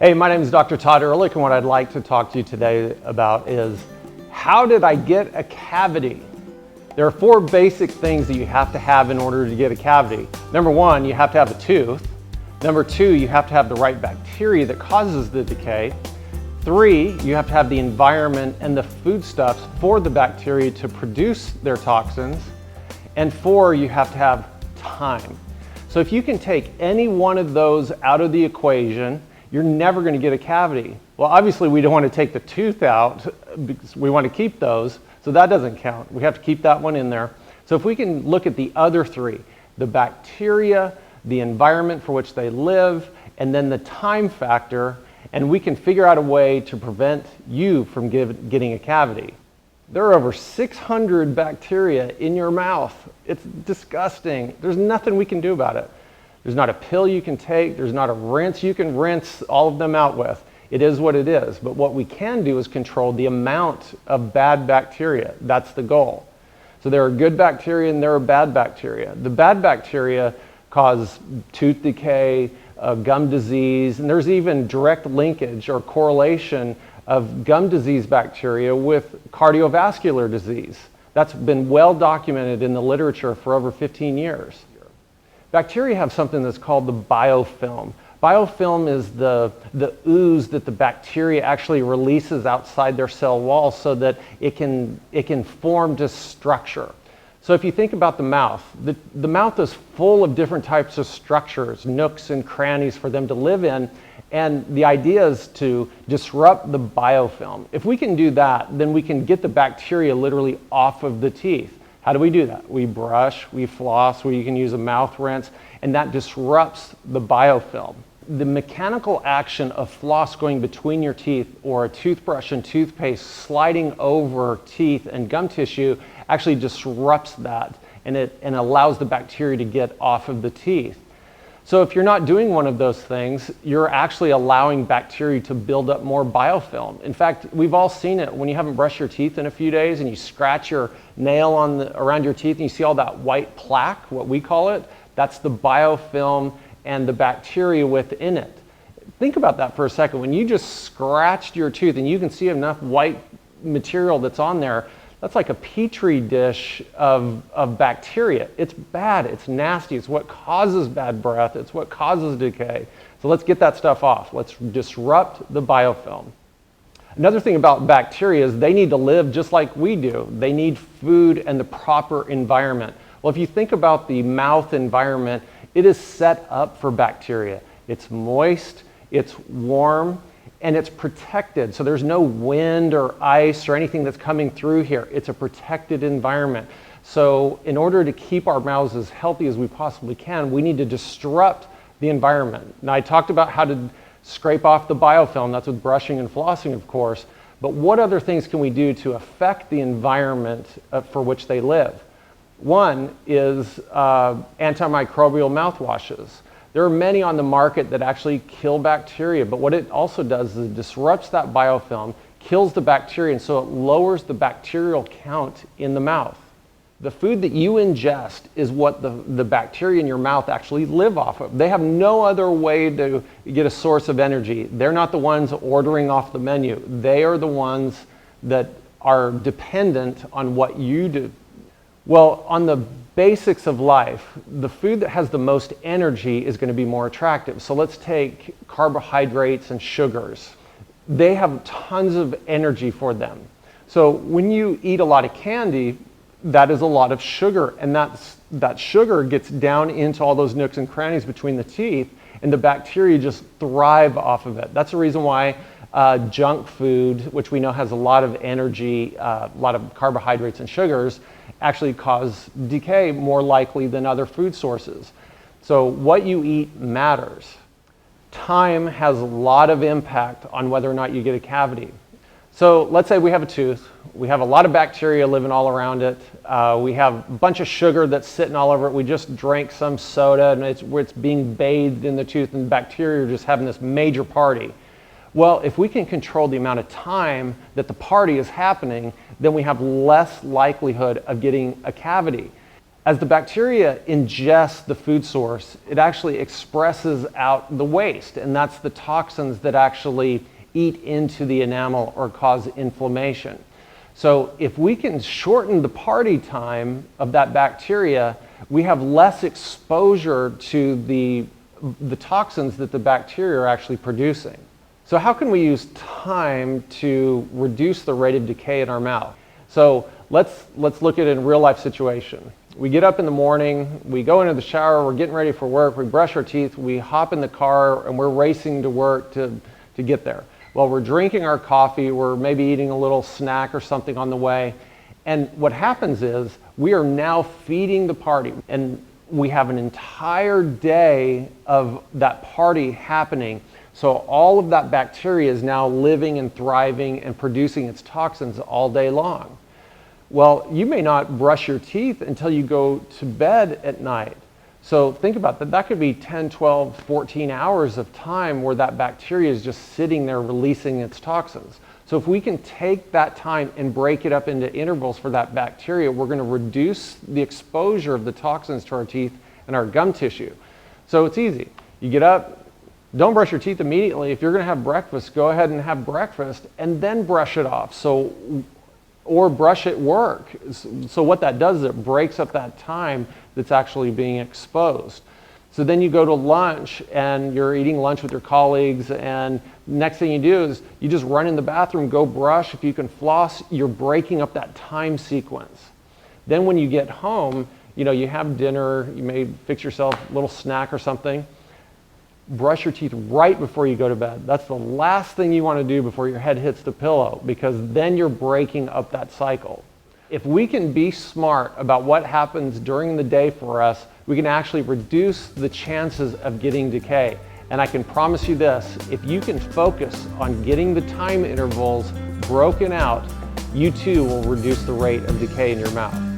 Hey, my name is Dr. Todd Ehrlich, and what I'd like to talk to you today about is how did I get a cavity? There are four basic things that you have to have in order to get a cavity. Number one, you have to have a tooth. Number two, you have to have the right bacteria that causes the decay. Three, you have to have the environment and the foodstuffs for the bacteria to produce their toxins. And four, you have to have time. So if you can take any one of those out of the equation, you're never going to get a cavity. Well, obviously we don't want to take the tooth out because we want to keep those, so that doesn't count. We have to keep that one in there. So if we can look at the other three, the bacteria, the environment for which they live, and then the time factor, and we can figure out a way to prevent you from getting a cavity. There are over 600 bacteria in your mouth. It's disgusting. There's nothing we can do about it. There's not a pill you can take. There's not a rinse you can rinse all of them out with. It is what it is. But what we can do is control the amount of bad bacteria. That's the goal. So there are good bacteria and there are bad bacteria. The bad bacteria cause tooth decay, gum disease, and there's even direct linkage or correlation of gum disease bacteria with cardiovascular disease. That's been well documented in the literature for over 15 years. Bacteria have something that's called the biofilm. Biofilm is the ooze that the bacteria actually releases outside their cell wall so that it can form to structure. So if you think about the mouth is full of different types of structures, nooks and crannies for them to live in, and the idea is to disrupt the biofilm. If we can do that, then we can get the bacteria literally off of the teeth. How do we do that? We brush, we floss, you can use a mouth rinse, and that disrupts the biofilm. The mechanical action of floss going between your teeth or a toothbrush and toothpaste sliding over teeth and gum tissue actually disrupts that and allows the bacteria to get off of the teeth. So if you're not doing one of those things, you're actually allowing bacteria to build up more biofilm. In fact, we've all seen it when you haven't brushed your teeth in a few days and you scratch your nail around your teeth and you see all that white plaque, what we call it. That's the biofilm and the bacteria within it. Think about that for a second. When you just scratched your tooth and you can see enough white material that's on there, that's like a petri dish of bacteria. It's bad, it's nasty, it's what causes bad breath, it's what causes decay. So let's get that stuff off. Let's disrupt the biofilm. Another thing about bacteria is they need to live just like we do. They need food and the proper environment. Well, if you think about the mouth environment, it is set up for bacteria. It's moist, it's warm, and it's protected. So there's no wind or ice or anything that's coming through here. It's a protected environment. So in order to keep our mouths as healthy as we possibly can, we need to disrupt the environment. Now I talked about how to scrape off the biofilm. That's with brushing and flossing, of course. But what other things can we do to affect the environment for which they live? One is antimicrobial mouthwashes. There are many on the market that actually kill bacteria, but what it also does is it disrupts that biofilm, kills the bacteria, and so it lowers the bacterial count in the mouth. The food that you ingest is what the bacteria in your mouth actually live off of. They have no other way to get a source of energy. They're not the ones ordering off the menu. They are the ones that are dependent on what you do. Well, on the basics of life, the food that has the most energy is going to be more attractive. So let's take carbohydrates and sugars. They have tons of energy for them. So when you eat a lot of candy, that is a lot of sugar, and that sugar gets down into all those nooks and crannies between the teeth, and the bacteria just thrive off of it. That's the reason why junk food, which we know has a lot of energy, a lot of carbohydrates and sugars, actually cause decay more likely than other food sources. So what you eat matters. Time has a lot of impact on whether or not you get a cavity. So let's say we have a tooth. We have a lot of bacteria living all around it. We have a bunch of sugar that's sitting all over it. We just drank some soda and it's being bathed in the tooth, and bacteria are just having this major party. Well, if we can control the amount of time that the party is happening, then we have less likelihood of getting a cavity. As the bacteria ingests the food source, it actually expresses out the waste, and that's the toxins that actually eat into the enamel or cause inflammation. So if we can shorten the party time of that bacteria, we have less exposure to the toxins that the bacteria are actually producing. So how can we use time to reduce the rate of decay in our mouth? So let's look at it in a real life situation. We get up in the morning, we go into the shower, we're getting ready for work, we brush our teeth, we hop in the car, and we're racing to work to get there. Well, we're drinking our coffee, we're maybe eating a little snack or something on the way, and what happens is we are now feeding the party, and we have an entire day of that party happening. So all of that bacteria is now living and thriving and producing its toxins all day long. Well, you may not brush your teeth until you go to bed at night. So think about that. That could be 10, 12, 14 hours of time where that bacteria is just sitting there releasing its toxins. So if we can take that time and break it up into intervals for that bacteria, we're going to reduce the exposure of the toxins to our teeth and our gum tissue. So it's easy. You get up, don't brush your teeth immediately. If you're going to have breakfast, go ahead and have breakfast and then brush it off. Or brush at work. So what that does is it breaks up that time that's actually being exposed. So then you go to lunch and you're eating lunch with your colleagues, and next thing you do is you just run in the bathroom, go brush. If you can floss, you're breaking up that time sequence. Then when you get home, you have dinner, you may fix yourself a little snack or something. Brush your teeth right before you go to bed. That's the last thing you want to do before your head hits the pillow, because then you're breaking up that cycle. If we can be smart about what happens during the day for us, we can actually reduce the chances of getting decay. And I can promise you this, if you can focus on getting the time intervals broken out, you too will reduce the rate of decay in your mouth.